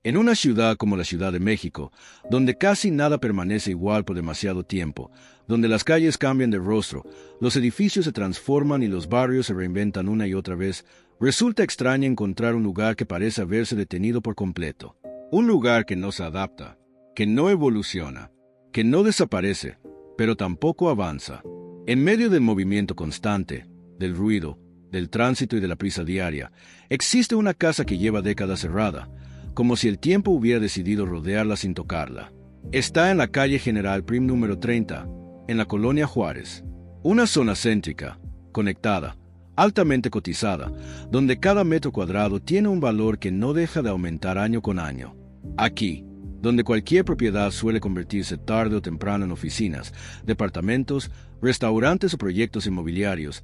En una ciudad como la Ciudad de México, donde casi nada permanece igual por demasiado tiempo, donde las calles cambian de rostro, los edificios se transforman y los barrios se reinventan una y otra vez, resulta extraño encontrar un lugar que parece haberse detenido por completo. Un lugar que no se adapta, que no evoluciona, que no desaparece, pero tampoco avanza. En medio del movimiento constante, del ruido, del tránsito y de la prisa diaria, existe una casa que lleva décadas cerrada, como si el tiempo hubiera decidido rodearla sin tocarla. Está en la calle General Prim número 30, en la colonia Juárez. Una zona céntrica, conectada, altamente cotizada, donde cada metro cuadrado tiene un valor que no deja de aumentar año con año. Aquí, donde cualquier propiedad suele convertirse tarde o temprano en oficinas, departamentos, restaurantes o proyectos inmobiliarios,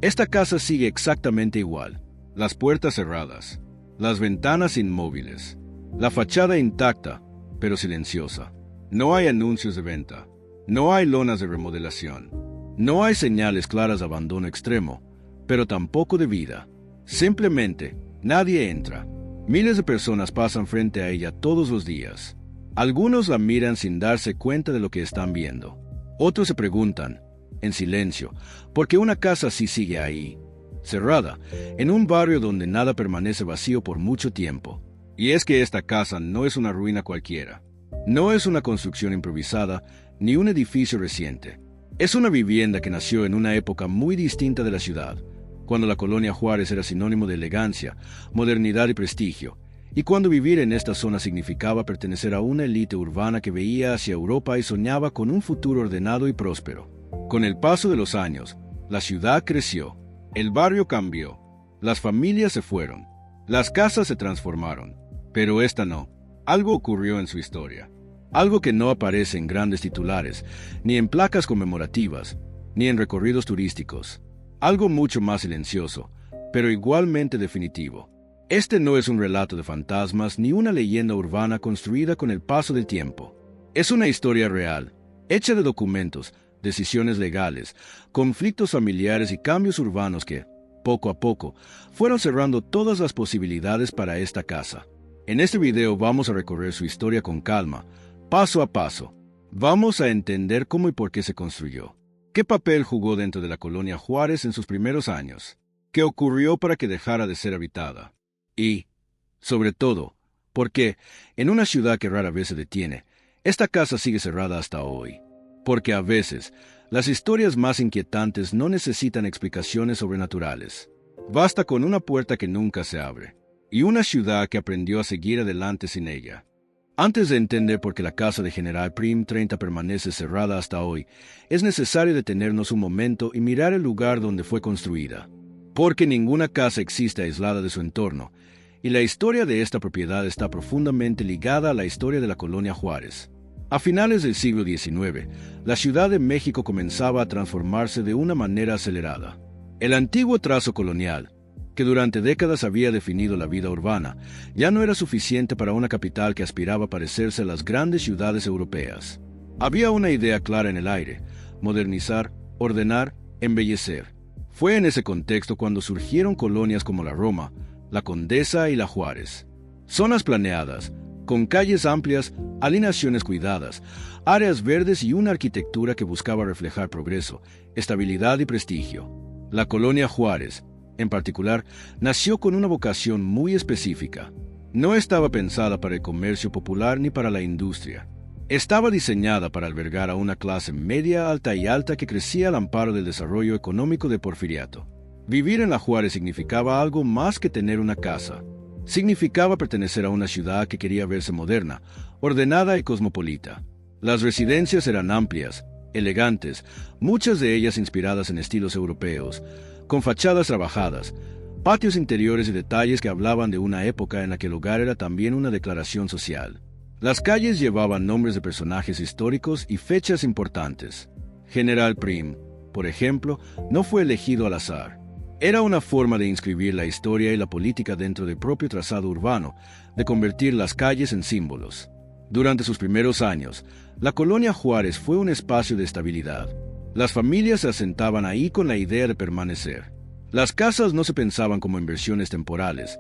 esta casa sigue exactamente igual. Las puertas cerradas, las ventanas inmóviles, la fachada intacta, pero silenciosa. No hay anuncios de venta, no hay lonas de remodelación, no hay señales claras de abandono extremo, pero tampoco de vida. Simplemente, nadie entra. Miles de personas pasan frente a ella todos los días. Algunos la miran sin darse cuenta de lo que están viendo. Otros se preguntan, en silencio, ¿por qué una casa así sigue ahí? Cerrada, en un barrio donde nada permanece vacío por mucho tiempo. Y es que esta casa no es una ruina cualquiera. No es una construcción improvisada, ni un edificio reciente. Es una vivienda que nació en una época muy distinta de la ciudad, cuando la colonia Juárez era sinónimo de elegancia, modernidad y prestigio, y cuando vivir en esta zona significaba pertenecer a una élite urbana que veía hacia Europa y soñaba con un futuro ordenado y próspero. Con el paso de los años, la ciudad creció. El barrio cambió, las familias se fueron, las casas se transformaron, pero esta no. Algo ocurrió en su historia, algo que no aparece en grandes titulares, ni en placas conmemorativas, ni en recorridos turísticos, algo mucho más silencioso, pero igualmente definitivo. Este no es un relato de fantasmas ni una leyenda urbana construida con el paso del tiempo. Es una historia real, hecha de documentos, decisiones legales, conflictos familiares y cambios urbanos que, poco a poco, fueron cerrando todas las posibilidades para esta casa. En este video vamos a recorrer su historia con calma, paso a paso. Vamos a entender cómo y por qué se construyó. ¿Qué papel jugó dentro de la colonia Juárez en sus primeros años? ¿Qué ocurrió para que dejara de ser habitada? Y, sobre todo, ¿por qué, en una ciudad que rara vez se detiene, esta casa sigue cerrada hasta hoy? Porque a veces, las historias más inquietantes no necesitan explicaciones sobrenaturales. Basta con una puerta que nunca se abre, y una ciudad que aprendió a seguir adelante sin ella. Antes de entender por qué la casa de General Prim 30 permanece cerrada hasta hoy, es necesario detenernos un momento y mirar el lugar donde fue construida. Porque ninguna casa existe aislada de su entorno, y la historia de esta propiedad está profundamente ligada a la historia de la colonia Juárez. A finales del siglo XIX, la Ciudad de México comenzaba a transformarse de una manera acelerada. El antiguo trazo colonial, que durante décadas había definido la vida urbana, ya no era suficiente para una capital que aspiraba a parecerse a las grandes ciudades europeas. Había una idea clara en el aire: modernizar, ordenar, embellecer. Fue en ese contexto cuando surgieron colonias como la Roma, la Condesa y la Juárez. Zonas planeadas, con calles amplias, alineaciones cuidadas, áreas verdes y una arquitectura que buscaba reflejar progreso, estabilidad y prestigio. La colonia Juárez, en particular, nació con una vocación muy específica. No estaba pensada para el comercio popular ni para la industria. Estaba diseñada para albergar a una clase media, alta y alta que crecía al amparo del desarrollo económico de Porfiriato. Vivir en la Juárez significaba algo más que tener una casa. Significaba pertenecer a una ciudad que quería verse moderna, ordenada y cosmopolita. Las residencias eran amplias, elegantes, muchas de ellas inspiradas en estilos europeos, con fachadas trabajadas, patios interiores y detalles que hablaban de una época en la que el hogar era también una declaración social. Las calles llevaban nombres de personajes históricos y fechas importantes. General Prim, por ejemplo, no fue elegido al azar. Era una forma de inscribir la historia y la política dentro del propio trazado urbano, de convertir las calles en símbolos. Durante sus primeros años, la colonia Juárez fue un espacio de estabilidad. Las familias se asentaban ahí con la idea de permanecer. Las casas no se pensaban como inversiones temporales,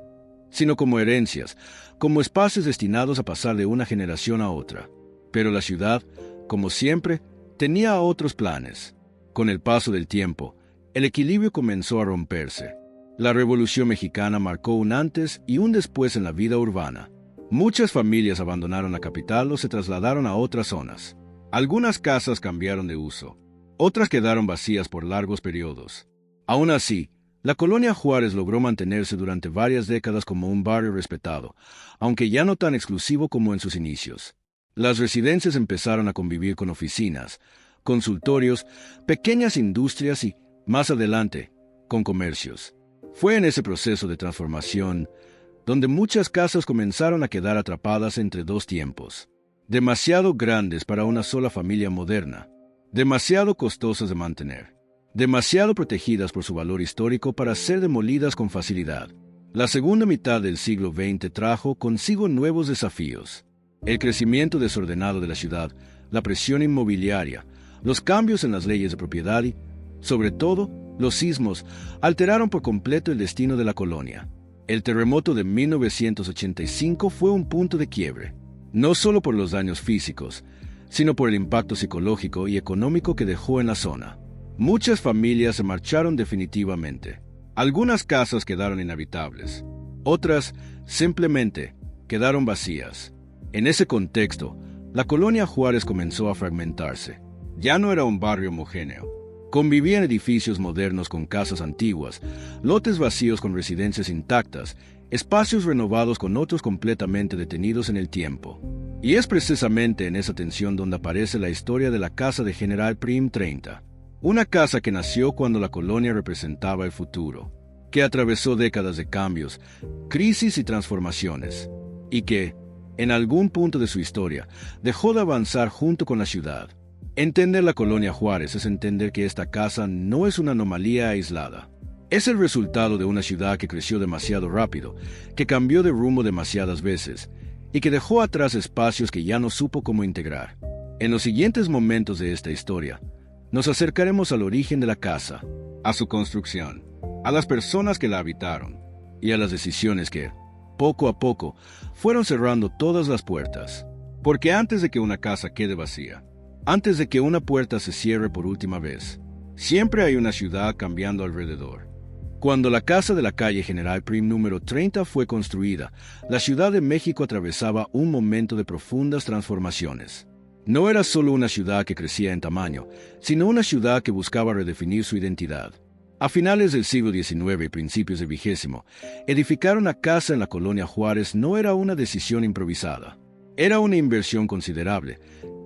sino como herencias, como espacios destinados a pasar de una generación a otra. Pero la ciudad, como siempre, tenía otros planes. Con el paso del tiempo, el equilibrio comenzó a romperse. La Revolución Mexicana marcó un antes y un después en la vida urbana. Muchas familias abandonaron la capital o se trasladaron a otras zonas. Algunas casas cambiaron de uso, otras quedaron vacías por largos periodos. Aún así, la colonia Juárez logró mantenerse durante varias décadas como un barrio respetado, aunque ya no tan exclusivo como en sus inicios. Las residencias empezaron a convivir con oficinas, consultorios, pequeñas industrias y, más adelante, con comercios. Fue en ese proceso de transformación donde muchas casas comenzaron a quedar atrapadas entre dos tiempos. Demasiado grandes para una sola familia moderna, demasiado costosas de mantener, demasiado protegidas por su valor histórico para ser demolidas con facilidad. La segunda mitad del siglo XX trajo consigo nuevos desafíos. El crecimiento desordenado de la ciudad, la presión inmobiliaria, los cambios en las leyes de propiedad y, sobre todo, los sismos alteraron por completo el destino de la colonia. El terremoto de 1985 fue un punto de quiebre, no solo por los daños físicos, sino por el impacto psicológico y económico que dejó en la zona. Muchas familias se marcharon definitivamente. Algunas casas quedaron inhabitables, otras simplemente quedaron vacías. En ese contexto, la colonia Juárez comenzó a fragmentarse. Ya no era un barrio homogéneo. Convivían edificios modernos con casas antiguas, lotes vacíos con residencias intactas, espacios renovados con otros completamente detenidos en el tiempo. Y es precisamente en esa tensión donde aparece la historia de la casa de General Prim 30. Una casa que nació cuando la colonia representaba el futuro, que atravesó décadas de cambios, crisis y transformaciones, y que, en algún punto de su historia, dejó de avanzar junto con la ciudad. Entender la colonia Juárez es entender que esta casa no es una anomalía aislada. Es el resultado de una ciudad que creció demasiado rápido, que cambió de rumbo demasiadas veces, y que dejó atrás espacios que ya no supo cómo integrar. En los siguientes momentos de esta historia, nos acercaremos al origen de la casa, a su construcción, a las personas que la habitaron, y a las decisiones que, poco a poco, fueron cerrando todas las puertas. Porque antes de que una casa quede vacía, antes de que una puerta se cierre por última vez, siempre hay una ciudad cambiando alrededor. Cuando la casa de la calle General Prim número 30 fue construida, la Ciudad de México atravesaba un momento de profundas transformaciones. No era solo una ciudad que crecía en tamaño, sino una ciudad que buscaba redefinir su identidad. A finales del siglo XIX y principios del XX, edificar una casa en la colonia Juárez no era una decisión improvisada. Era una inversión considerable,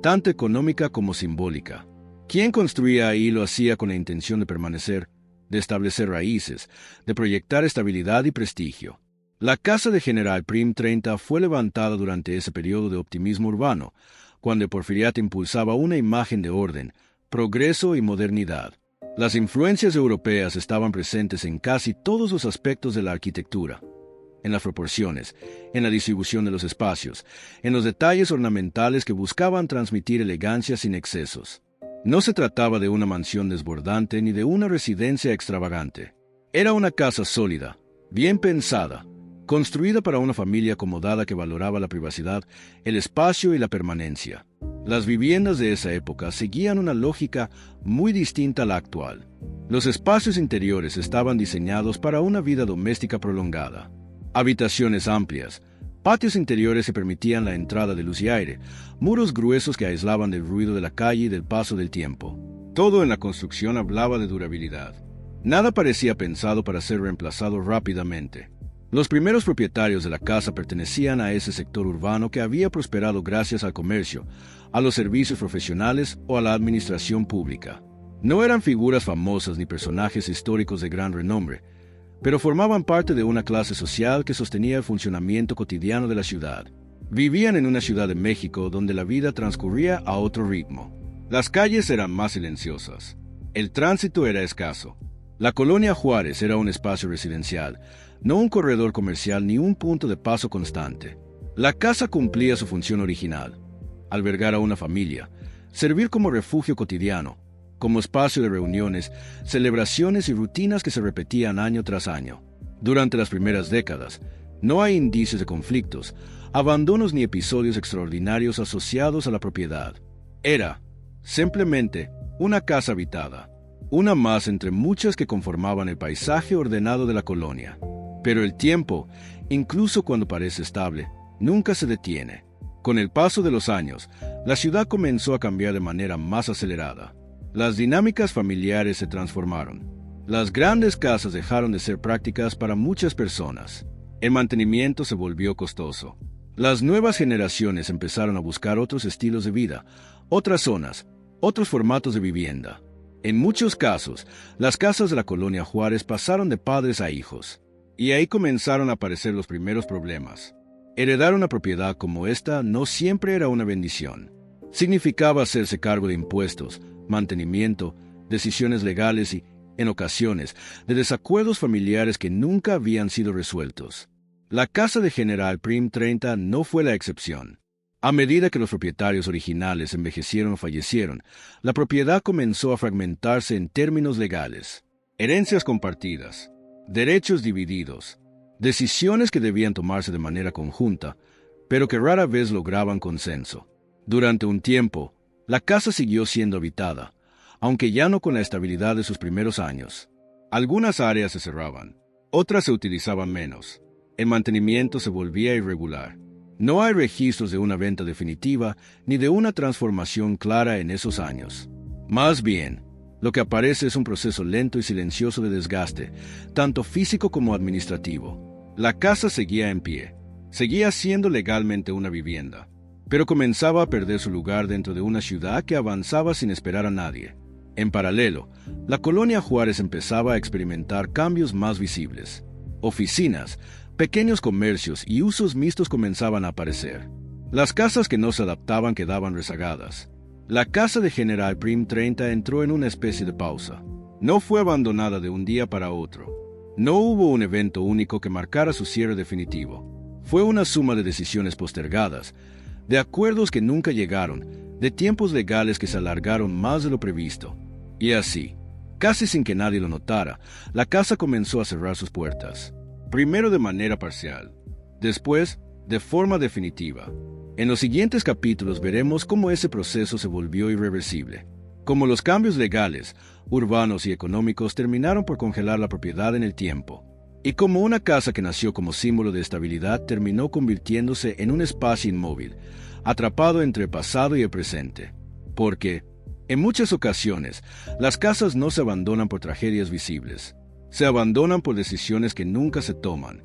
tanto económica como simbólica. Quien construía ahí lo hacía con la intención de permanecer, de establecer raíces, de proyectar estabilidad y prestigio. La casa de General Prim 30 fue levantada durante ese periodo de optimismo urbano, cuando el Porfiriato impulsaba una imagen de orden, progreso y modernidad. Las influencias europeas estaban presentes en casi todos los aspectos de la arquitectura. En las proporciones, en la distribución de los espacios, en los detalles ornamentales que buscaban transmitir elegancia sin excesos. No se trataba de una mansión desbordante ni de una residencia extravagante. Era una casa sólida, bien pensada, construida para una familia acomodada que valoraba la privacidad, el espacio y la permanencia. Las viviendas de esa época seguían una lógica muy distinta a la actual. Los espacios interiores estaban diseñados para una vida doméstica prolongada. Habitaciones amplias, patios interiores que permitían la entrada de luz y aire, muros gruesos que aislaban del ruido de la calle y del paso del tiempo. Todo en la construcción hablaba de durabilidad. Nada parecía pensado para ser reemplazado rápidamente. Los primeros propietarios de la casa pertenecían a ese sector urbano que había prosperado gracias al comercio, a los servicios profesionales o a la administración pública. No eran figuras famosas ni personajes históricos de gran renombre, pero formaban parte de una clase social que sostenía el funcionamiento cotidiano de la ciudad. Vivían en una Ciudad de México donde la vida transcurría a otro ritmo. Las calles eran más silenciosas. El tránsito era escaso. La colonia Juárez era un espacio residencial, no un corredor comercial ni un punto de paso constante. La casa cumplía su función original: albergar a una familia, servir como refugio cotidiano, como espacio de reuniones, celebraciones y rutinas que se repetían año tras año. Durante las primeras décadas, No hay indicios de conflictos, abandonos ni episodios extraordinarios asociados a la propiedad. Era, simplemente, una casa habitada, una más entre muchas que conformaban el paisaje ordenado de la colonia. Pero el tiempo, incluso cuando parece estable, nunca se detiene. Con el paso de los años, la ciudad comenzó a cambiar de manera más acelerada. Las dinámicas familiares se transformaron. Las grandes casas dejaron de ser prácticas para muchas personas. El mantenimiento se volvió costoso. Las nuevas generaciones empezaron a buscar otros estilos de vida, otras zonas, otros formatos de vivienda. En muchos casos, las casas de la colonia Juárez pasaron de padres a hijos. Y ahí comenzaron a aparecer los primeros problemas. Heredar una propiedad como esta no siempre era una bendición. Significaba hacerse cargo de impuestos, mantenimiento, decisiones legales y, en ocasiones, de desacuerdos familiares que nunca habían sido resueltos. La casa de General Prim 30 no fue la excepción. A medida que los propietarios originales envejecieron o fallecieron, la propiedad comenzó a fragmentarse en términos legales. Herencias compartidas, derechos divididos, decisiones que debían tomarse de manera conjunta, pero que rara vez lograban consenso. Durante un tiempo, la casa siguió siendo habitada, aunque ya no con la estabilidad de sus primeros años. Algunas áreas se cerraban, otras se utilizaban menos. El mantenimiento se volvía irregular. No hay registros de una venta definitiva ni de una transformación clara en esos años. Más bien, lo que aparece es un proceso lento y silencioso de desgaste, tanto físico como administrativo. La casa seguía en pie, seguía siendo legalmente una vivienda, pero comenzaba a perder su lugar dentro de una ciudad que avanzaba sin esperar a nadie. En paralelo, la colonia Juárez empezaba a experimentar cambios más visibles. Oficinas, pequeños comercios y usos mixtos comenzaban a aparecer. Las casas que no se adaptaban quedaban rezagadas. La casa de General Prim 30 entró en una especie de pausa. No fue abandonada de un día para otro. No hubo un evento único que marcara su cierre definitivo. Fue una suma de decisiones postergadas, de acuerdos que nunca llegaron, de tiempos legales que se alargaron más de lo previsto. Y así, casi sin que nadie lo notara, la casa comenzó a cerrar sus puertas. Primero de manera parcial, después de forma definitiva. En los siguientes capítulos veremos cómo ese proceso se volvió irreversible, cómo los cambios legales, urbanos y económicos terminaron por congelar la propiedad en el tiempo, y cómo una casa que nació como símbolo de estabilidad terminó convirtiéndose en un espacio inmóvil, atrapado entre el pasado y el presente. Porque, en muchas ocasiones, las casas no se abandonan por tragedias visibles. Se abandonan por decisiones que nunca se toman.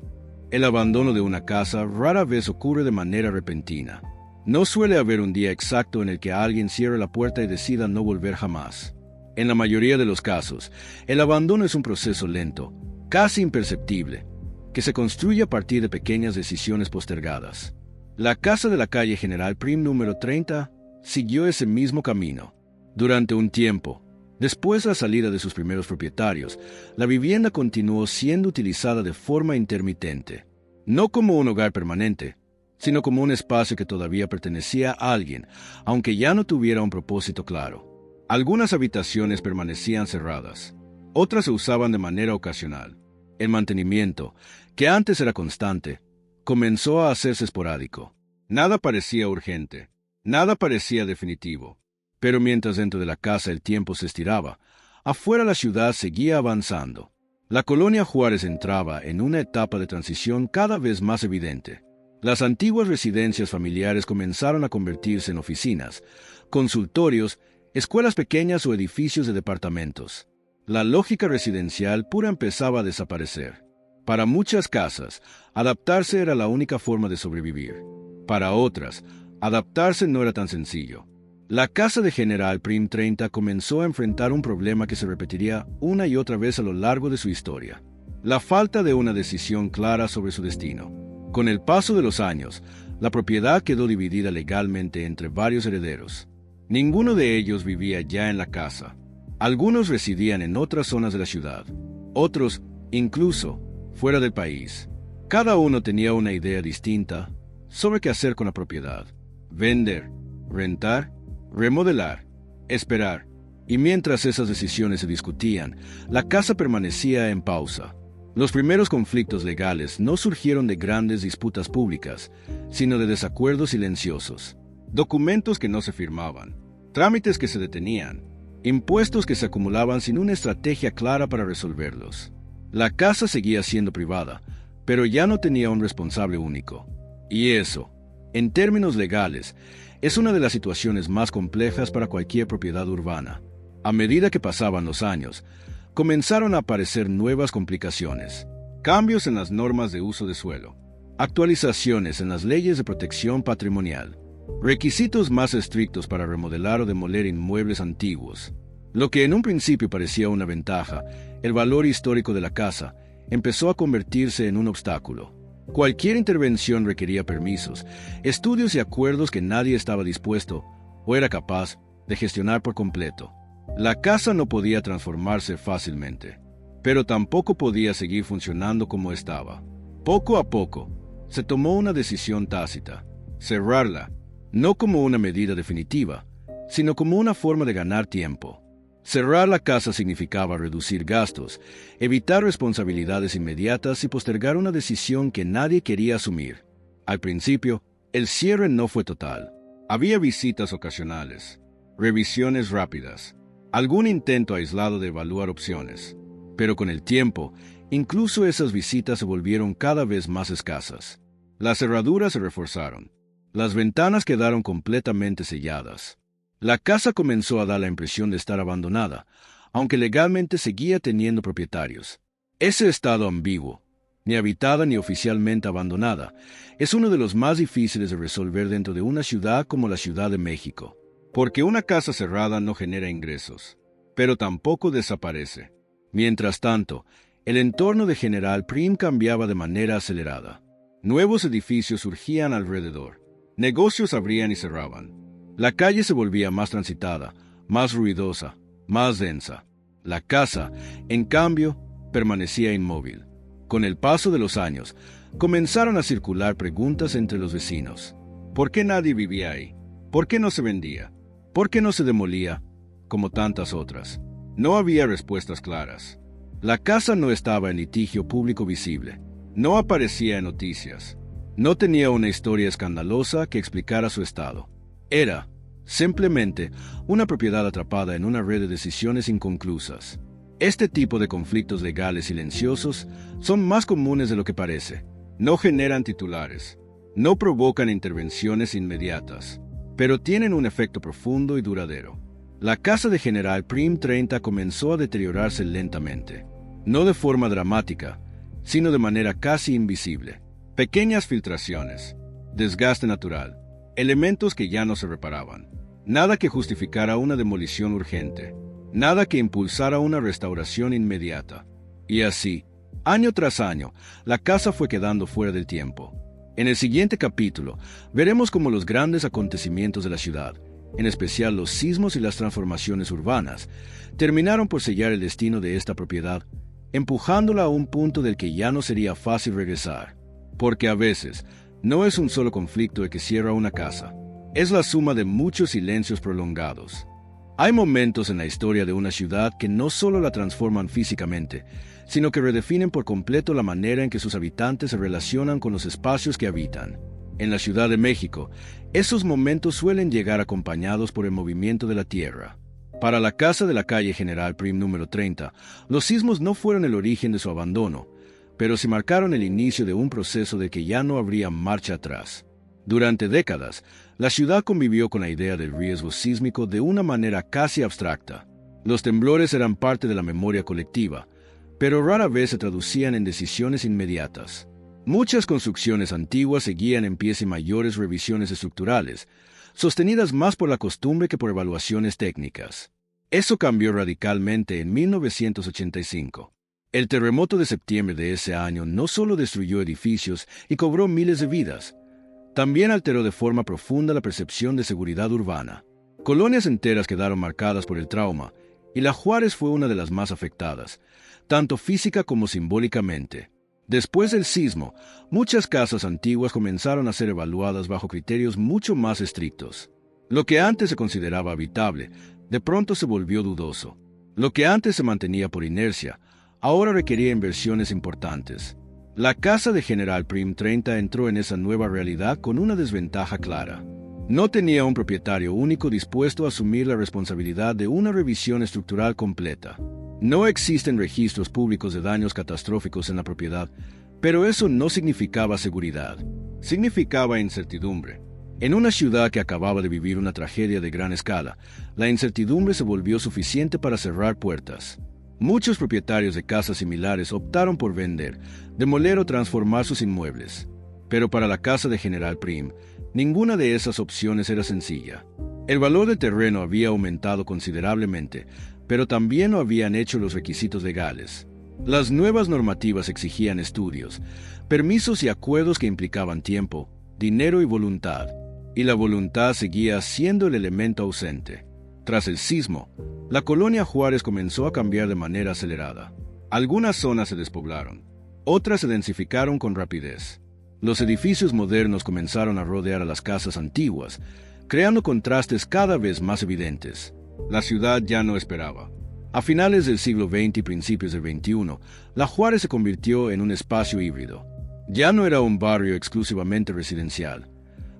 El abandono de una casa rara vez ocurre de manera repentina. No suele haber un día exacto en el que alguien cierre la puerta y decida no volver jamás. En la mayoría de los casos, el abandono es un proceso lento, casi imperceptible, que se construye a partir de pequeñas decisiones postergadas. La casa de la calle General Prim número 30 siguió ese mismo camino. Durante un tiempo, después de la salida de sus primeros propietarios, la vivienda continuó siendo utilizada de forma intermitente, no como un hogar permanente, sino como un espacio que todavía pertenecía a alguien, aunque ya no tuviera un propósito claro. Algunas habitaciones permanecían cerradas, otras se usaban de manera ocasional. El mantenimiento, que antes era constante, comenzó a hacerse esporádico. Nada parecía urgente, nada parecía definitivo. Pero mientras dentro de la casa el tiempo se estiraba, afuera la ciudad seguía avanzando. La colonia Juárez entraba en una etapa de transición cada vez más evidente. Las antiguas residencias familiares comenzaron a convertirse en oficinas, consultorios, escuelas pequeñas o edificios de departamentos. La lógica residencial pura empezaba a desaparecer. Para muchas casas, adaptarse era la única forma de sobrevivir. Para otras, adaptarse no era tan sencillo. La casa de General Prim 30 comenzó a enfrentar un problema que se repetiría una y otra vez a lo largo de su historia: la falta de una decisión clara sobre su destino. Con el paso de los años, la propiedad quedó dividida legalmente entre varios herederos. Ninguno de ellos vivía ya en la casa. Algunos residían en otras zonas de la ciudad, otros, incluso, fuera del país. Cada uno tenía una idea distinta sobre qué hacer con la propiedad: vender, rentar, remodelar, esperar. Y mientras esas decisiones se discutían, la casa permanecía en pausa. Los primeros conflictos legales no surgieron de grandes disputas públicas, sino de desacuerdos silenciosos. Documentos que no se firmaban, trámites que se detenían, impuestos que se acumulaban sin una estrategia clara para resolverlos. La casa seguía siendo privada, pero ya no tenía un responsable único. Y eso, en términos legales, es una de las situaciones más complejas para cualquier propiedad urbana. A medida que pasaban los años, comenzaron a aparecer nuevas complicaciones, cambios en las normas de uso de suelo, actualizaciones en las leyes de protección patrimonial, requisitos más estrictos para remodelar o demoler inmuebles antiguos. Lo que en un principio parecía una ventaja, el valor histórico de la casa, empezó a convertirse en un obstáculo. Cualquier intervención requería permisos, estudios y acuerdos que nadie estaba dispuesto o era capaz de gestionar por completo. La casa no podía transformarse fácilmente, pero tampoco podía seguir funcionando como estaba. Poco a poco, se tomó una decisión tácita: cerrarla, no como una medida definitiva, sino como una forma de ganar tiempo. Cerrar la casa significaba reducir gastos, evitar responsabilidades inmediatas y postergar una decisión que nadie quería asumir. Al principio, el cierre no fue total. Había visitas ocasionales, revisiones rápidas, algún intento aislado de evaluar opciones. Pero con el tiempo, incluso esas visitas se volvieron cada vez más escasas. Las cerraduras se reforzaron. Las ventanas quedaron completamente selladas. La casa comenzó a dar la impresión de estar abandonada, aunque legalmente seguía teniendo propietarios. Ese estado ambiguo, ni habitada ni oficialmente abandonada, es uno de los más difíciles de resolver dentro de una ciudad como la Ciudad de México. Porque una casa cerrada no genera ingresos, pero tampoco desaparece. Mientras tanto, el entorno de General Prim cambiaba de manera acelerada. Nuevos edificios surgían alrededor. Negocios abrían y cerraban. La calle se volvía más transitada, más ruidosa, más densa. La casa, en cambio, permanecía inmóvil. Con el paso de los años, comenzaron a circular preguntas entre los vecinos. ¿Por qué nadie vivía ahí? ¿Por qué no se vendía? ¿Por qué no se demolía, como tantas otras? No había respuestas claras. La casa no estaba en litigio público visible. No aparecía en noticias. No tenía una historia escandalosa que explicara su estado. Era, simplemente, una propiedad atrapada en una red de decisiones inconclusas. Este tipo de conflictos legales silenciosos son más comunes de lo que parece. No generan titulares. No provocan intervenciones inmediatas, pero tienen un efecto profundo y duradero. La casa de General Prim 30 comenzó a deteriorarse lentamente, no de forma dramática, sino de manera casi invisible. Pequeñas filtraciones, desgaste natural, elementos que ya no se reparaban. Nada que justificara una demolición urgente, nada que impulsara una restauración inmediata. Y así, año tras año, la casa fue quedando fuera del tiempo. En el siguiente capítulo, veremos cómo los grandes acontecimientos de la ciudad, en especial los sismos y las transformaciones urbanas, terminaron por sellar el destino de esta propiedad, empujándola a un punto del que ya no sería fácil regresar. Porque a veces, no es un solo conflicto el que cierra una casa, es la suma de muchos silencios prolongados. Hay momentos en la historia de una ciudad que no solo la transforman físicamente, sino que redefinen por completo la manera en que sus habitantes se relacionan con los espacios que habitan. En la Ciudad de México, esos momentos suelen llegar acompañados por el movimiento de la tierra. Para la casa de la calle General Prim número 30, los sismos no fueron el origen de su abandono, pero sí marcaron el inicio de un proceso de que ya no habría marcha atrás. Durante décadas, la ciudad convivió con la idea del riesgo sísmico de una manera casi abstracta. Los temblores eran parte de la memoria colectiva, pero rara vez se traducían en decisiones inmediatas. Muchas construcciones antiguas seguían en pie sin mayores revisiones estructurales, sostenidas más por la costumbre que por evaluaciones técnicas. Eso cambió radicalmente en 1985. El terremoto de septiembre de ese año no solo destruyó edificios y cobró miles de vidas, también alteró de forma profunda la percepción de seguridad urbana. Colonias enteras quedaron marcadas por el trauma, y La Juárez fue una de las más afectadas, tanto física como simbólicamente. Después del sismo, muchas casas antiguas comenzaron a ser evaluadas bajo criterios mucho más estrictos. Lo que antes se consideraba habitable, de pronto se volvió dudoso. Lo que antes se mantenía por inercia, ahora requería inversiones importantes. La casa de General Prim 30 entró en esa nueva realidad con una desventaja clara. No tenía un propietario único dispuesto a asumir la responsabilidad de una revisión estructural completa. No existen registros públicos de daños catastróficos en la propiedad, pero eso no significaba seguridad. Significaba incertidumbre. En una ciudad que acababa de vivir una tragedia de gran escala, la incertidumbre se volvió suficiente para cerrar puertas. Muchos propietarios de casas similares optaron por vender, demoler o transformar sus inmuebles. Pero para la casa de General Prim, ninguna de esas opciones era sencilla. El valor del terreno había aumentado considerablemente, pero también no habían hecho los requisitos legales. Las nuevas normativas exigían estudios, permisos y acuerdos que implicaban tiempo, dinero y voluntad. Y la voluntad seguía siendo el elemento ausente. Tras el sismo, la colonia Juárez comenzó a cambiar de manera acelerada. Algunas zonas se despoblaron, otras se densificaron con rapidez. Los edificios modernos comenzaron a rodear a las casas antiguas, creando contrastes cada vez más evidentes. La ciudad ya no esperaba. A finales del siglo XX y principios del XXI, la Juárez se convirtió en un espacio híbrido. Ya no era un barrio exclusivamente residencial,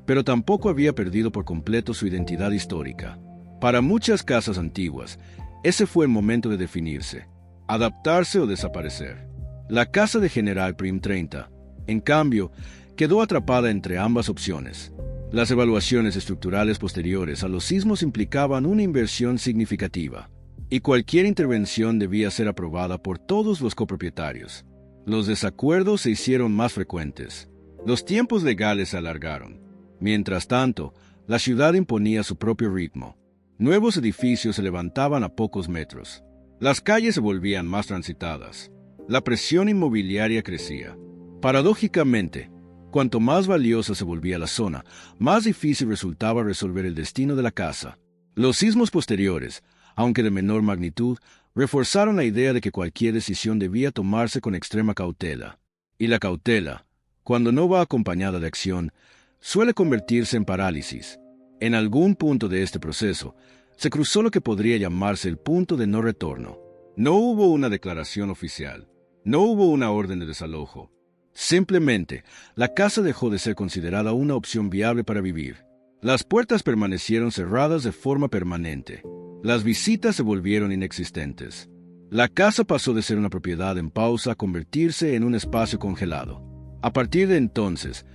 pero tampoco había perdido por completo su identidad histórica. Para muchas casas antiguas, ese fue el momento de definirse, adaptarse o desaparecer. La casa de General Prim 30, en cambio, quedó atrapada entre ambas opciones. Las evaluaciones estructurales posteriores a los sismos implicaban una inversión significativa, y cualquier intervención debía ser aprobada por todos los copropietarios. Los desacuerdos se hicieron más frecuentes. Los tiempos legales se alargaron. Mientras tanto, la ciudad imponía su propio ritmo. Nuevos edificios se levantaban a pocos metros. Las calles se volvían más transitadas. La presión inmobiliaria crecía. Paradójicamente, cuanto más valiosa se volvía la zona, más difícil resultaba resolver el destino de la casa. Los sismos posteriores, aunque de menor magnitud, reforzaron la idea de que cualquier decisión debía tomarse con extrema cautela. Y la cautela, cuando no va acompañada de acción, suele convertirse en parálisis. En algún punto de este proceso, se cruzó lo que podría llamarse el punto de no retorno. No hubo una declaración oficial. No hubo una orden de desalojo. Simplemente, la casa dejó de ser considerada una opción viable para vivir. Las puertas permanecieron cerradas de forma permanente. Las visitas se volvieron inexistentes. La casa pasó de ser una propiedad en pausa a convertirse en un espacio congelado. A partir de entonces,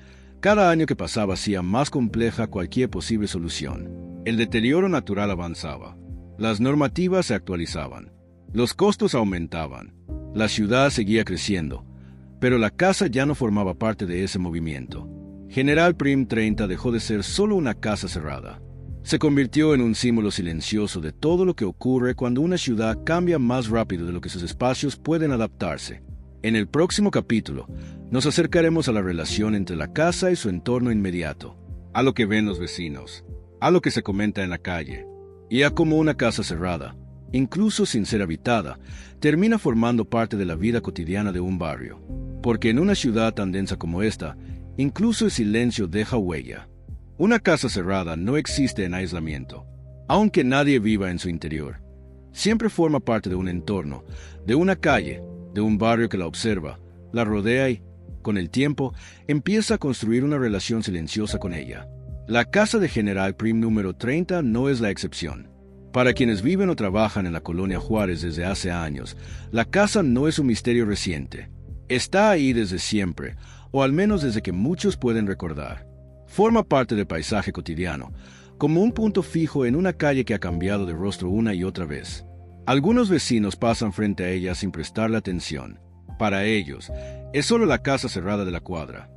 cada año que pasaba hacía más compleja cualquier posible solución. El deterioro natural avanzaba. Las normativas se actualizaban. Los costos aumentaban. La ciudad seguía creciendo, pero la casa ya no formaba parte de ese movimiento. General Prim 30 dejó de ser solo una casa cerrada. Se convirtió en un símbolo silencioso de todo lo que ocurre cuando una ciudad cambia más rápido de lo que sus espacios pueden adaptarse. En el próximo capítulo, nos acercaremos a la relación entre la casa y su entorno inmediato, a lo que ven los vecinos, a lo que se comenta en la calle, y a cómo una casa cerrada, incluso sin ser habitada, termina formando parte de la vida cotidiana de un barrio. Porque en una ciudad tan densa como esta, incluso el silencio deja huella. Una casa cerrada no existe en aislamiento, aunque nadie viva en su interior. Siempre forma parte de un entorno, de una calle, de un barrio que la observa, la rodea y, con el tiempo, empieza a construir una relación silenciosa con ella. La casa de General Prim número 30 no es la excepción. Para quienes viven o trabajan en la colonia Juárez desde hace años, la casa no es un misterio reciente. Está ahí desde siempre, o al menos desde que muchos pueden recordar. Forma parte del paisaje cotidiano, como un punto fijo en una calle que ha cambiado de rostro una y otra vez. Algunos vecinos pasan frente a ella sin prestarle atención. Para ellos, es solo la casa cerrada de la cuadra.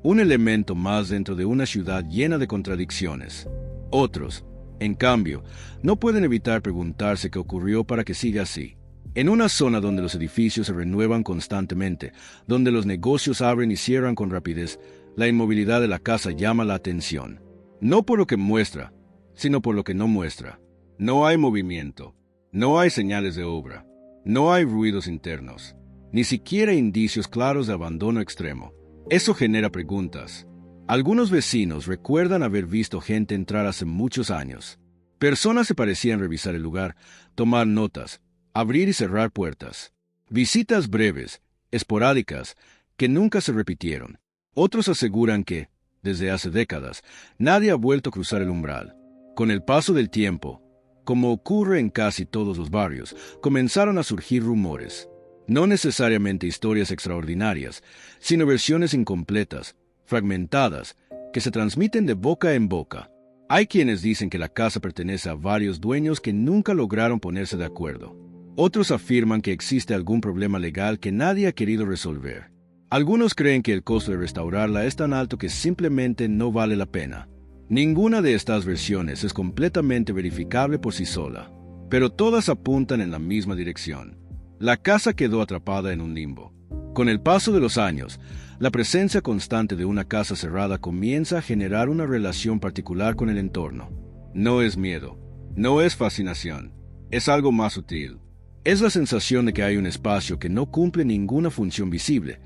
Un elemento más dentro de una ciudad llena de contradicciones. Otros, en cambio, no pueden evitar preguntarse qué ocurrió para que siga así. En una zona donde los edificios se renuevan constantemente, donde los negocios abren y cierran con rapidez, la inmovilidad de la casa llama la atención. No por lo que muestra, sino por lo que no muestra. No hay movimiento, no hay señales de obra, no hay ruidos internos, ni siquiera indicios claros de abandono extremo. Eso genera preguntas. Algunos vecinos recuerdan haber visto gente entrar hace muchos años. Personas se parecían revisar el lugar, tomar notas, abrir y cerrar puertas. Visitas breves, esporádicas, que nunca se repitieron. Otros aseguran que, desde hace décadas, nadie ha vuelto a cruzar el umbral. Con el paso del tiempo, como ocurre en casi todos los barrios, comenzaron a surgir rumores. No necesariamente historias extraordinarias, sino versiones incompletas, fragmentadas, que se transmiten de boca en boca. Hay quienes dicen que la casa pertenece a varios dueños que nunca lograron ponerse de acuerdo. Otros afirman que existe algún problema legal que nadie ha querido resolver. Algunos creen que el costo de restaurarla es tan alto que simplemente no vale la pena. Ninguna de estas versiones es completamente verificable por sí sola, pero todas apuntan en la misma dirección. La casa quedó atrapada en un limbo. Con el paso de los años, la presencia constante de una casa cerrada comienza a generar una relación particular con el entorno. No es miedo, no es fascinación, es algo más sutil. Es la sensación de que hay un espacio que no cumple ninguna función visible,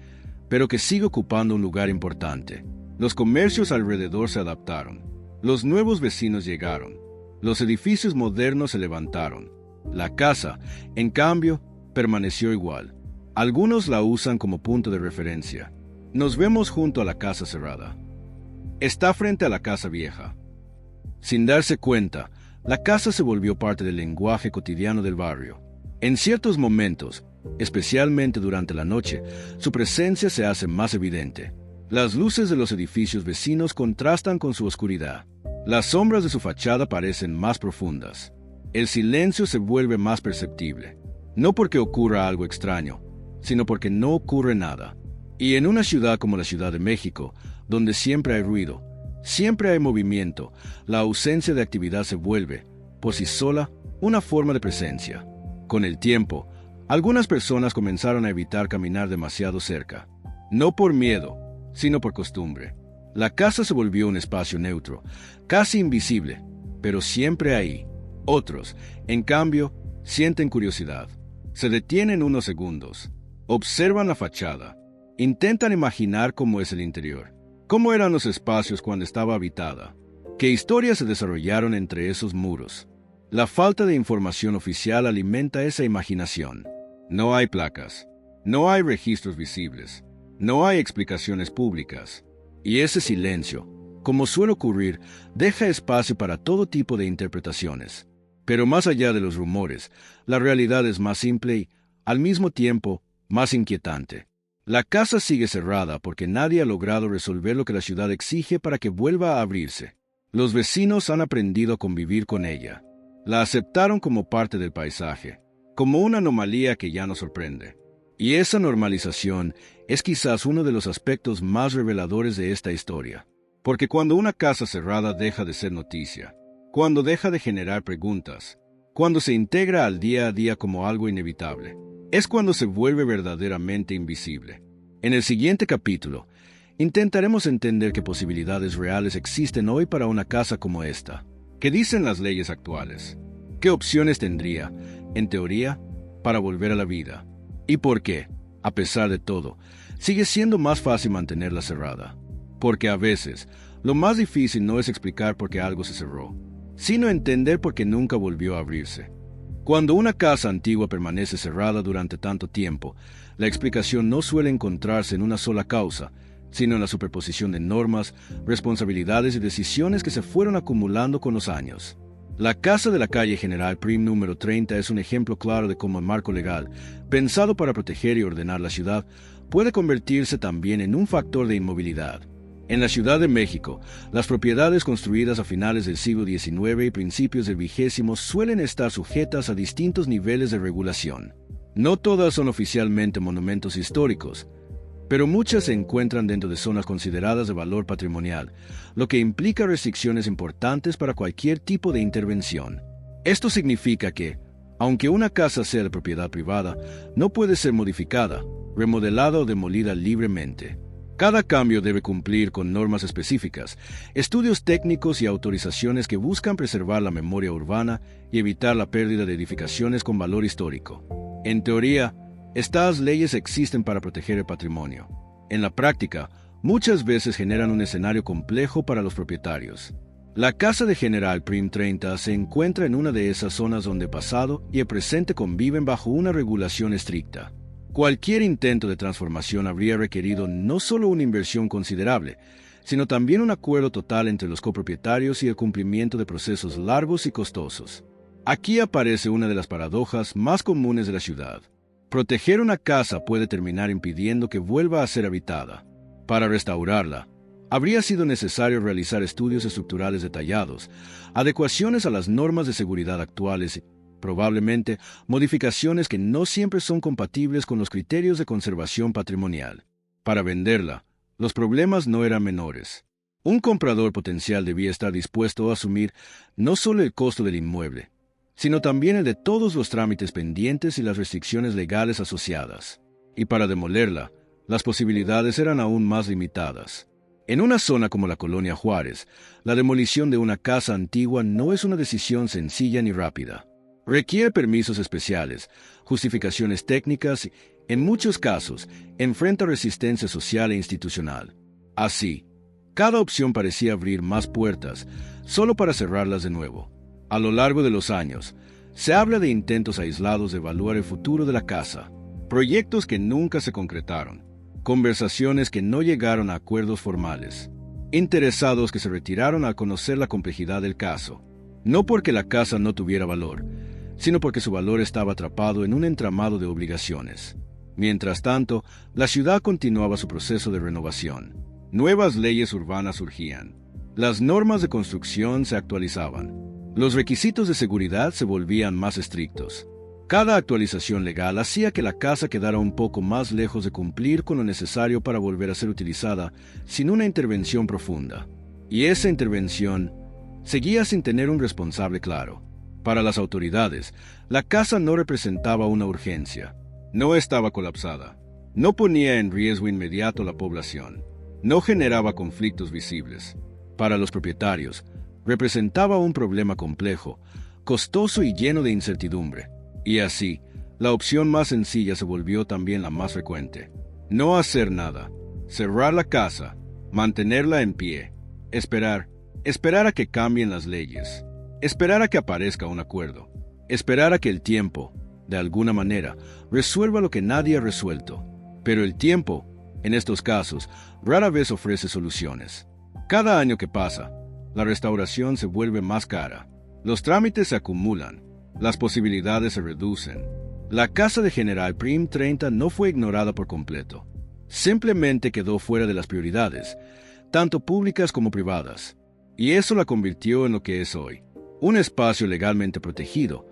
pero que sigue ocupando un lugar importante. Los comercios alrededor se adaptaron. Los nuevos vecinos llegaron. Los edificios modernos se levantaron. La casa, en cambio, permaneció igual. Algunos la usan como punto de referencia. Nos vemos junto a la casa cerrada. Está frente a la casa vieja. Sin darse cuenta, la casa se volvió parte del lenguaje cotidiano del barrio. En ciertos momentos, especialmente durante la noche, su presencia se hace más evidente. Las luces de los edificios vecinos contrastan con su oscuridad. Las sombras de su fachada parecen más profundas. El silencio se vuelve más perceptible. No porque ocurra algo extraño, sino porque no ocurre nada. Y en una ciudad como la Ciudad de México, donde siempre hay ruido, siempre hay movimiento, la ausencia de actividad se vuelve, por sí sola, una forma de presencia. Con el tiempo, algunas personas comenzaron a evitar caminar demasiado cerca. No por miedo, sino por costumbre. La casa se volvió un espacio neutro, casi invisible, pero siempre ahí. Otros, en cambio, sienten curiosidad. Se detienen unos segundos, observan la fachada, intentan imaginar cómo es el interior, cómo eran los espacios cuando estaba habitada, qué historias se desarrollaron entre esos muros. La falta de información oficial alimenta esa imaginación. No hay placas, no hay registros visibles, no hay explicaciones públicas. Y ese silencio, como suele ocurrir, deja espacio para todo tipo de interpretaciones. Pero más allá de los rumores, la realidad es más simple y, al mismo tiempo, más inquietante. La casa sigue cerrada porque nadie ha logrado resolver lo que la ciudad exige para que vuelva a abrirse. Los vecinos han aprendido a convivir con ella. La aceptaron como parte del paisaje, como una anomalía que ya no sorprende. Y esa normalización es quizás uno de los aspectos más reveladores de esta historia. Porque cuando una casa cerrada deja de ser noticia, cuando deja de generar preguntas, cuando se integra al día a día como algo inevitable, es cuando se vuelve verdaderamente invisible. En el siguiente capítulo, intentaremos entender qué posibilidades reales existen hoy para una casa como esta. ¿Qué dicen las leyes actuales? ¿Qué opciones tendría, en teoría, para volver a la vida? ¿Y por qué, a pesar de todo, sigue siendo más fácil mantenerla cerrada? Porque a veces, lo más difícil no es explicar por qué algo se cerró, sino entender por qué nunca volvió a abrirse. Cuando una casa antigua permanece cerrada durante tanto tiempo, la explicación no suele encontrarse en una sola causa, sino en la superposición de normas, responsabilidades y decisiones que se fueron acumulando con los años. La casa de la calle General Prim número 30 es un ejemplo claro de cómo el marco legal, pensado para proteger y ordenar la ciudad, puede convertirse también en un factor de inmovilidad. En la Ciudad de México, las propiedades construidas a finales del siglo XIX y principios del XX suelen estar sujetas a distintos niveles de regulación. No todas son oficialmente monumentos históricos, pero muchas se encuentran dentro de zonas consideradas de valor patrimonial, lo que implica restricciones importantes para cualquier tipo de intervención. Esto significa que, aunque una casa sea de propiedad privada, no puede ser modificada, remodelada o demolida libremente. Cada cambio debe cumplir con normas específicas, estudios técnicos y autorizaciones que buscan preservar la memoria urbana y evitar la pérdida de edificaciones con valor histórico. En teoría, estas leyes existen para proteger el patrimonio. En la práctica, muchas veces generan un escenario complejo para los propietarios. La casa de General Prim 30 se encuentra en una de esas zonas donde el pasado y el presente conviven bajo una regulación estricta. Cualquier intento de transformación habría requerido no solo una inversión considerable, sino también un acuerdo total entre los copropietarios y el cumplimiento de procesos largos y costosos. Aquí aparece una de las paradojas más comunes de la ciudad. Proteger una casa puede terminar impidiendo que vuelva a ser habitada. Para restaurarla, habría sido necesario realizar estudios estructurales detallados, adecuaciones a las normas de seguridad actuales y, probablemente, modificaciones que no siempre son compatibles con los criterios de conservación patrimonial. Para venderla, los problemas no eran menores. Un comprador potencial debía estar dispuesto a asumir no solo el costo del inmueble, sino también el de todos los trámites pendientes y las restricciones legales asociadas. Y para demolerla, las posibilidades eran aún más limitadas. En una zona como la Colonia Juárez, la demolición de una casa antigua no es una decisión sencilla ni rápida. Requiere permisos especiales, justificaciones técnicas y, en muchos casos, enfrenta resistencia social e institucional. Así, cada opción parecía abrir más puertas, solo para cerrarlas de nuevo. A lo largo de los años, se habla de intentos aislados de evaluar el futuro de la casa, proyectos que nunca se concretaron, conversaciones que no llegaron a acuerdos formales, interesados que se retiraron al conocer la complejidad del caso, no porque la casa no tuviera valor, sino porque su valor estaba atrapado en un entramado de obligaciones. Mientras tanto, la ciudad continuaba su proceso de renovación. Nuevas leyes urbanas surgían. Las normas de construcción se actualizaban. Los requisitos de seguridad se volvían más estrictos. Cada actualización legal hacía que la casa quedara un poco más lejos de cumplir con lo necesario para volver a ser utilizada sin una intervención profunda. Y esa intervención seguía sin tener un responsable claro. Para las autoridades, la casa no representaba una urgencia. No estaba colapsada. No ponía en riesgo inmediato a la población. No generaba conflictos visibles. Para los propietarios, representaba un problema complejo, costoso y lleno de incertidumbre. Y así, la opción más sencilla se volvió también la más frecuente. No hacer nada. Cerrar la casa. Mantenerla en pie. Esperar a que cambien las leyes. Esperar a que aparezca un acuerdo. Esperar a que el tiempo, de alguna manera, resuelva lo que nadie ha resuelto. Pero el tiempo, en estos casos, rara vez ofrece soluciones. Cada año que pasa, la restauración se vuelve más cara. Los trámites se acumulan. Las posibilidades se reducen. La casa de General Prim 30 no fue ignorada por completo. Simplemente quedó fuera de las prioridades, tanto públicas como privadas. Y eso la convirtió en lo que es hoy. Un espacio legalmente protegido,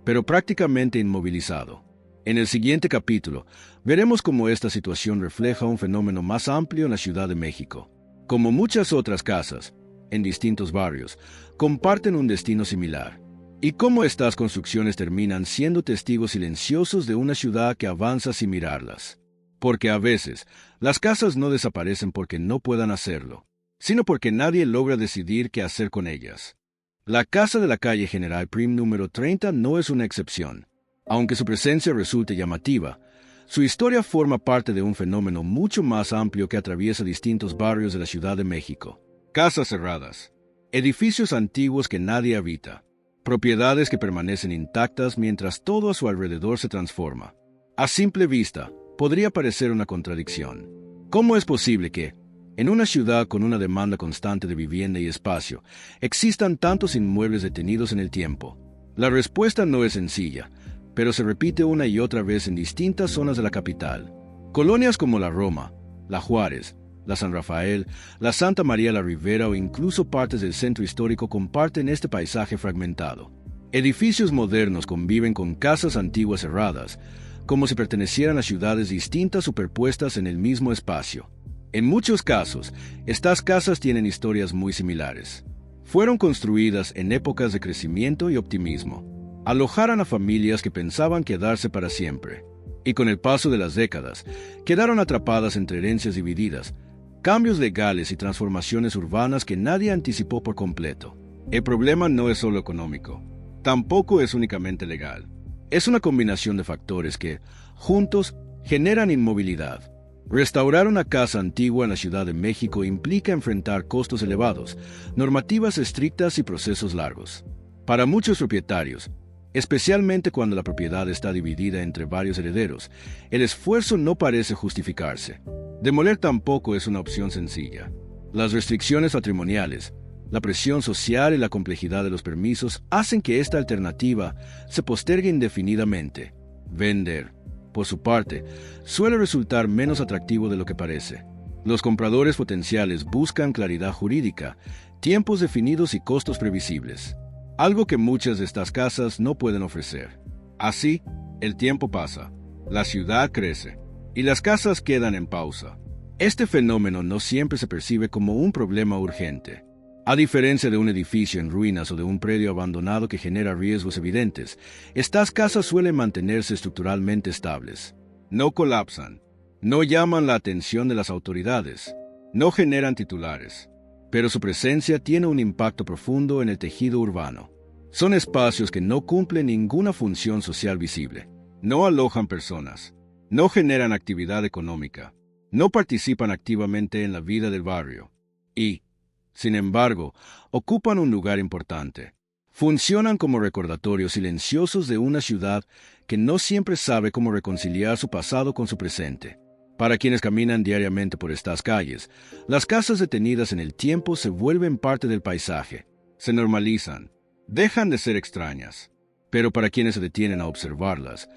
pero prácticamente inmovilizado. En el siguiente capítulo, veremos cómo esta situación refleja un fenómeno más amplio en la Ciudad de México. Como muchas otras casas, en distintos barrios, comparten un destino similar. Y cómo estas construcciones terminan siendo testigos silenciosos de una ciudad que avanza sin mirarlas. Porque a veces, las casas no desaparecen porque no puedan hacerlo, sino porque nadie logra decidir qué hacer con ellas. La casa de la calle General Prim número 30 no es una excepción. Aunque su presencia resulte llamativa, su historia forma parte de un fenómeno mucho más amplio que atraviesa distintos barrios de la Ciudad de México. Casas cerradas, edificios antiguos que nadie habita, propiedades que permanecen intactas mientras todo a su alrededor se transforma. A simple vista, podría parecer una contradicción. ¿Cómo es posible que, en una ciudad con una demanda constante de vivienda y espacio, existan tantos inmuebles detenidos en el tiempo? La respuesta no es sencilla, pero se repite una y otra vez en distintas zonas de la capital. Colonias como la Roma, la Juárez, la San Rafael, la Santa María la Ribera o incluso partes del centro histórico comparten este paisaje fragmentado. Edificios modernos conviven con casas antiguas cerradas, como si pertenecieran a ciudades distintas superpuestas en el mismo espacio. En muchos casos, estas casas tienen historias muy similares. Fueron construidas en épocas de crecimiento y optimismo. Alojaron a familias que pensaban quedarse para siempre. Y con el paso de las décadas, quedaron atrapadas entre herencias divididas, cambios legales y transformaciones urbanas que nadie anticipó por completo. El problema no es solo económico. Tampoco es únicamente legal. Es una combinación de factores que, juntos, generan inmovilidad. Restaurar una casa antigua en la Ciudad de México implica enfrentar costos elevados, normativas estrictas y procesos largos. Para muchos propietarios, especialmente cuando la propiedad está dividida entre varios herederos. El esfuerzo no parece justificarse. Demoler tampoco es una opción sencilla. Las restricciones patrimoniales, la presión social y la complejidad de los permisos hacen que esta alternativa se postergue indefinidamente. Vender, por su parte, suele resultar menos atractivo de lo que parece. Los compradores potenciales buscan claridad jurídica, tiempos definidos y costos previsibles, algo que muchas de estas casas no pueden ofrecer. Así, el tiempo pasa, la ciudad crece, y las casas quedan en pausa. Este fenómeno no siempre se percibe como un problema urgente. A diferencia de un edificio en ruinas o de un predio abandonado que genera riesgos evidentes, estas casas suelen mantenerse estructuralmente estables. No colapsan, no llaman la atención de las autoridades, no generan titulares, pero su presencia tiene un impacto profundo en el tejido urbano. Son espacios que no cumplen ninguna función social visible, no alojan personas, no generan actividad económica, no participan activamente en la vida del barrio y, sin embargo, ocupan un lugar importante. Funcionan como recordatorios silenciosos de una ciudad que no siempre sabe cómo reconciliar su pasado con su presente. Para quienes caminan diariamente por estas calles, las casas detenidas en el tiempo se vuelven parte del paisaje, se normalizan, dejan de ser extrañas. Pero para quienes se detienen a observarlas,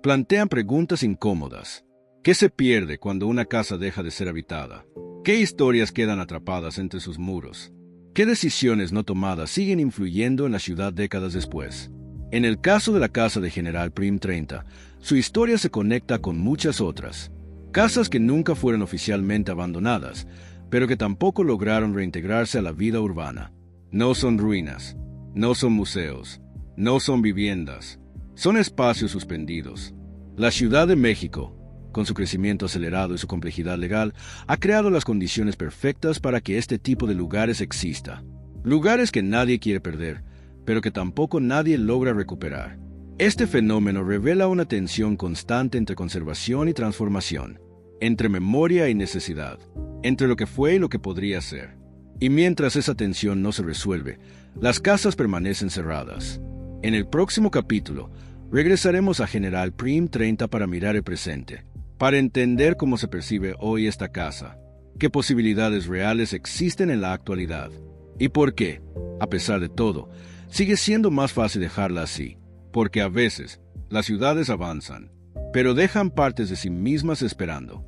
plantean preguntas incómodas. ¿Qué se pierde cuando una casa deja de ser habitada? ¿Qué historias quedan atrapadas entre sus muros? ¿Qué decisiones no tomadas siguen influyendo en la ciudad décadas después? En el caso de la casa de General Prim 30, su historia se conecta con muchas otras. Casas que nunca fueron oficialmente abandonadas, pero que tampoco lograron reintegrarse a la vida urbana. No son ruinas, no son museos, no son viviendas, son espacios suspendidos. La Ciudad de México, con su crecimiento acelerado y su complejidad legal, ha creado las condiciones perfectas para que este tipo de lugares exista. Lugares que nadie quiere perder, pero que tampoco nadie logra recuperar. Este fenómeno revela una tensión constante entre conservación y transformación, entre memoria y necesidad, entre lo que fue y lo que podría ser. Y mientras esa tensión no se resuelve, las casas permanecen cerradas. En el próximo capítulo, regresaremos a General Prim 30 para mirar el presente, para entender cómo se percibe hoy esta casa, qué posibilidades reales existen en la actualidad, y por qué, a pesar de todo, sigue siendo más fácil dejarla así, porque a veces las ciudades avanzan, pero dejan partes de sí mismas esperando.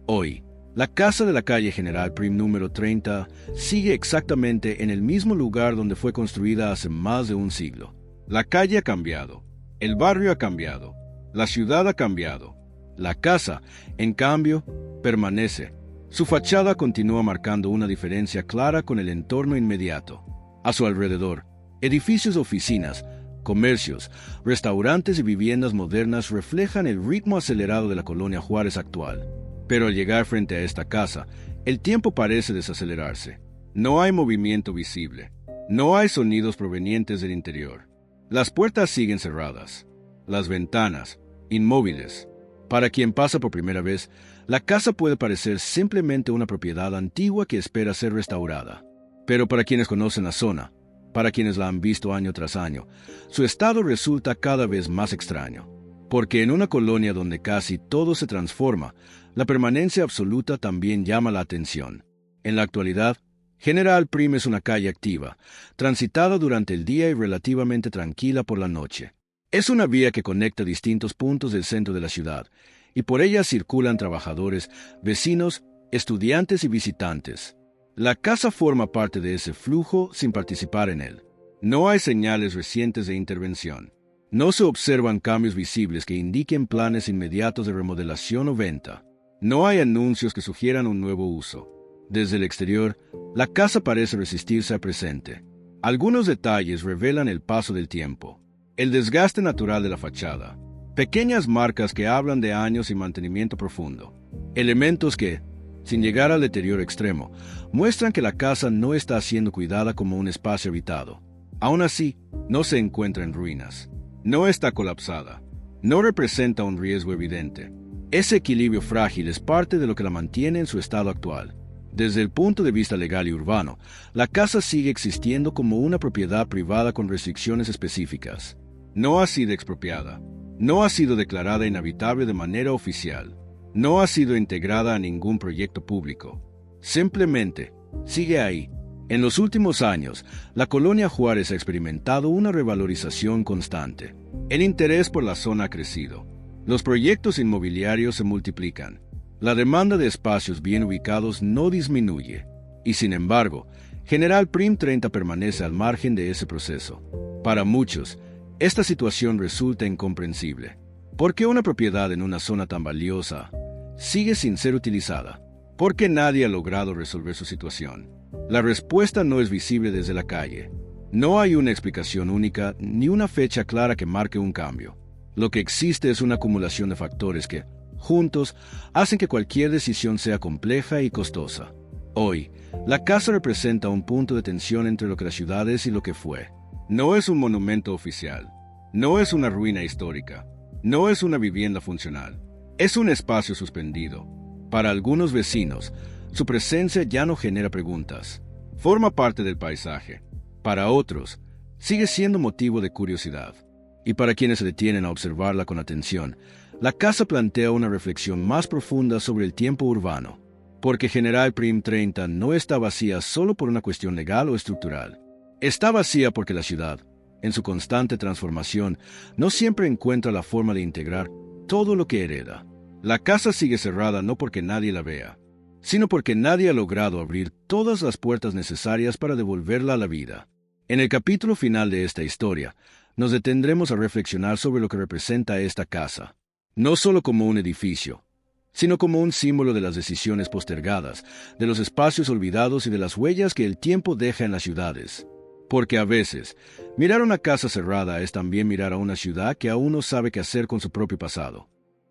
Hoy, la casa de la calle General Prim número 30 sigue exactamente en el mismo lugar donde fue construida hace más de un siglo. La calle ha cambiado, el barrio ha cambiado, la ciudad ha cambiado. La casa, en cambio, permanece. Su fachada continúa marcando una diferencia clara con el entorno inmediato. A su alrededor, edificios de oficinas, comercios, restaurantes y viviendas modernas reflejan el ritmo acelerado de la colonia Juárez actual. Pero al llegar frente a esta casa, el tiempo parece desacelerarse. No hay movimiento visible. No hay sonidos provenientes del interior. Las puertas siguen cerradas. Las ventanas, inmóviles. Para quien pasa por primera vez, la casa puede parecer simplemente una propiedad antigua que espera ser restaurada. Pero para quienes conocen la zona, para quienes la han visto año tras año, su estado resulta cada vez más extraño. Porque en una colonia donde casi todo se transforma, la permanencia absoluta también llama la atención. En la actualidad, General Prim es una calle activa, transitada durante el día y relativamente tranquila por la noche. Es una vía que conecta distintos puntos del centro de la ciudad, y por ella circulan trabajadores, vecinos, estudiantes y visitantes. La casa forma parte de ese flujo sin participar en él. No hay señales recientes de intervención. No se observan cambios visibles que indiquen planes inmediatos de remodelación o venta. No hay anuncios que sugieran un nuevo uso. Desde el exterior, la casa parece resistirse al presente. Algunos detalles revelan el paso del tiempo. El desgaste natural de la fachada, pequeñas marcas que hablan de años y mantenimiento profundo, elementos que, sin llegar al deterioro extremo, muestran que la casa no está siendo cuidada como un espacio habitado. Aún así, no se encuentra en ruinas, no está colapsada, no representa un riesgo evidente. Ese equilibrio frágil es parte de lo que la mantiene en su estado actual. Desde el punto de vista legal y urbano, la casa sigue existiendo como una propiedad privada con restricciones específicas. No ha sido expropiada. No ha sido declarada inhabitable de manera oficial. No ha sido integrada a ningún proyecto público. Simplemente sigue ahí. En los últimos años, la Colonia Juárez ha experimentado una revalorización constante. El interés por la zona ha crecido. Los proyectos inmobiliarios se multiplican. La demanda de espacios bien ubicados no disminuye. Y sin embargo, General Prim 30 permanece al margen de ese proceso. Para muchos, esta situación resulta incomprensible. ¿Por qué una propiedad en una zona tan valiosa sigue sin ser utilizada? ¿Por qué nadie ha logrado resolver su situación? La respuesta no es visible desde la calle. No hay una explicación única ni una fecha clara que marque un cambio. Lo que existe es una acumulación de factores que, juntos, hacen que cualquier decisión sea compleja y costosa. Hoy, la casa representa un punto de tensión entre lo que la ciudad es y lo que fue. No es un monumento oficial. No es una ruina histórica. No es una vivienda funcional. Es un espacio suspendido. Para algunos vecinos, su presencia ya no genera preguntas. Forma parte del paisaje. Para otros, sigue siendo motivo de curiosidad. Y para quienes se detienen a observarla con atención, la casa plantea una reflexión más profunda sobre el tiempo urbano. Porque General Prim 30 no está vacía solo por una cuestión legal o estructural. Está vacía porque la ciudad, en su constante transformación, no siempre encuentra la forma de integrar todo lo que hereda. La casa sigue cerrada no porque nadie la vea, sino porque nadie ha logrado abrir todas las puertas necesarias para devolverla a la vida. En el capítulo final de esta historia, nos detendremos a reflexionar sobre lo que representa esta casa, no solo como un edificio, sino como un símbolo de las decisiones postergadas, de los espacios olvidados y de las huellas que el tiempo deja en las ciudades. Porque a veces, mirar una casa cerrada es también mirar a una ciudad que aún no sabe qué hacer con su propio pasado.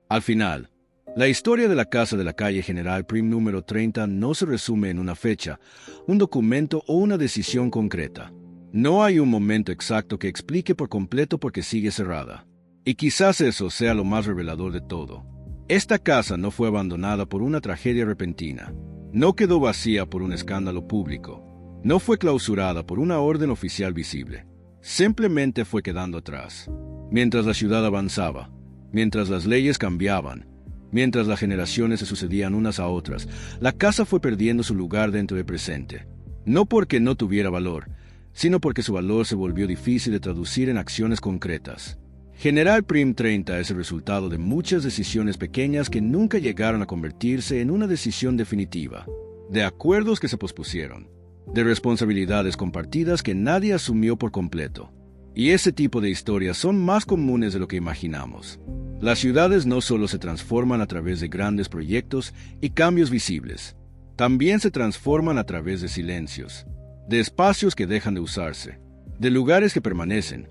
Al final, la historia de la casa de la calle General Prim número 30 no se resume en una fecha, un documento o una decisión concreta. No hay un momento exacto que explique por completo por qué sigue cerrada. Y quizás eso sea lo más revelador de todo. Esta casa no fue abandonada por una tragedia repentina. No quedó vacía por un escándalo público. No fue clausurada por una orden oficial visible. Simplemente fue quedando atrás. Mientras la ciudad avanzaba, mientras las leyes cambiaban, mientras las generaciones se sucedían unas a otras, la casa fue perdiendo su lugar dentro del presente. No porque no tuviera valor, sino porque su valor se volvió difícil de traducir en acciones concretas. General Prim 30 es el resultado de muchas decisiones pequeñas que nunca llegaron a convertirse en una decisión definitiva, de acuerdos que se pospusieron, de responsabilidades compartidas que nadie asumió por completo. Y ese tipo de historias son más comunes de lo que imaginamos. Las ciudades no solo se transforman a través de grandes proyectos y cambios visibles, también se transforman a través de silencios, de espacios que dejan de usarse, de lugares que permanecen,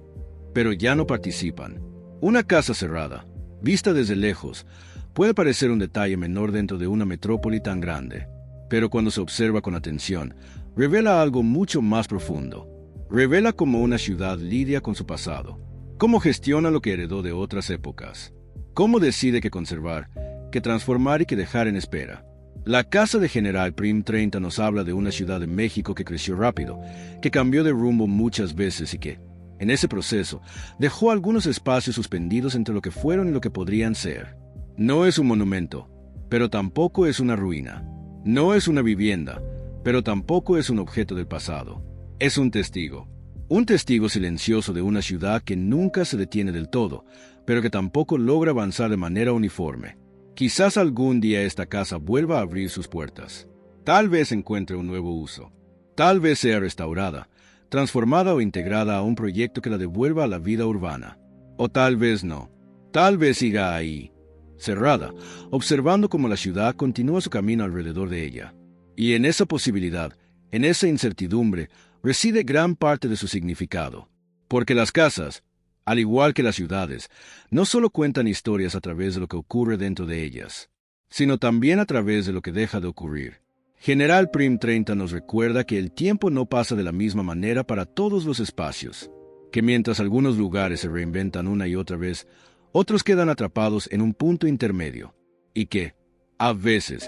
pero ya no participan. Una casa cerrada, vista desde lejos, puede parecer un detalle menor dentro de una metrópoli tan grande, pero cuando se observa con atención, revela algo mucho más profundo. Revela cómo una ciudad lidia con su pasado, cómo gestiona lo que heredó de otras épocas, cómo decide qué conservar, qué transformar y qué dejar en espera. La casa de General Prim 30 nos habla de una ciudad de México que creció rápido, que cambió de rumbo muchas veces y que, en ese proceso, dejó algunos espacios suspendidos entre lo que fueron y lo que podrían ser. No es un monumento, pero tampoco es una ruina. No es una vivienda, pero tampoco es un objeto del pasado. Es un testigo silencioso de una ciudad que nunca se detiene del todo, pero que tampoco logra avanzar de manera uniforme. Quizás algún día esta casa vuelva a abrir sus puertas. Tal vez encuentre un nuevo uso. Tal vez sea restaurada, transformada o integrada a un proyecto que la devuelva a la vida urbana. O tal vez no. Tal vez siga ahí, cerrada, observando cómo la ciudad continúa su camino alrededor de ella. Y en esa posibilidad, en esa incertidumbre, reside gran parte de su significado. Porque las casas, al igual que las ciudades, no solo cuentan historias a través de lo que ocurre dentro de ellas, sino también a través de lo que deja de ocurrir. General Prim 30 nos recuerda que el tiempo no pasa de la misma manera para todos los espacios, que mientras algunos lugares se reinventan una y otra vez, otros quedan atrapados en un punto intermedio, y que, a veces,